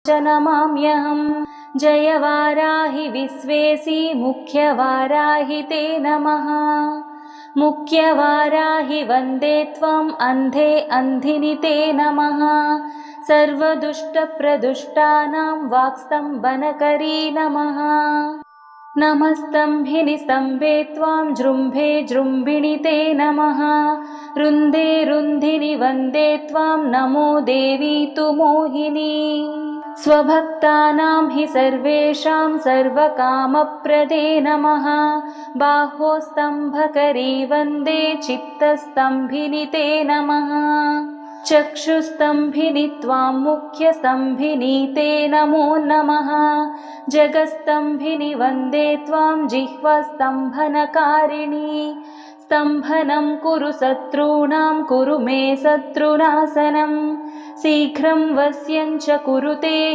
च नमाम्यहम्। जय वाराहि विश्वेसि मुख्यवाराहि ते नमः। मुख्यवाराहि वन्दे त्वम् अन्धे अन्धिनि ते नमः। सर्वदुष्टप्रदुष्टानां वाक्स्तम्भनकरी नमः। नमस्तम्भिनि स्तम्भे त्वां जृम्भे जृम्भिणि ते नमः। रुन्धे रुन्धिनि वन्दे त्वां नमो देवी तु मोहिनी। स्वभक्तानां हि सर्वेषां सर्वकामप्रदे नमः। बाहोस्तम्भकरी वन्दे चित्तस्तम्भिनि ते नमः। चक्षुस्तम्भिनि त्वां मुख्यस्तम्भिनि ते नमो नमः। जगस्तम्भिनि वन्दे त्वां जिह्वास्तम्भनकारिणि। स्तम्भनं कुरु शत्रूणां कुरु मे शत्रुनाशनं। शीघ्रं वश्यं च कुरुते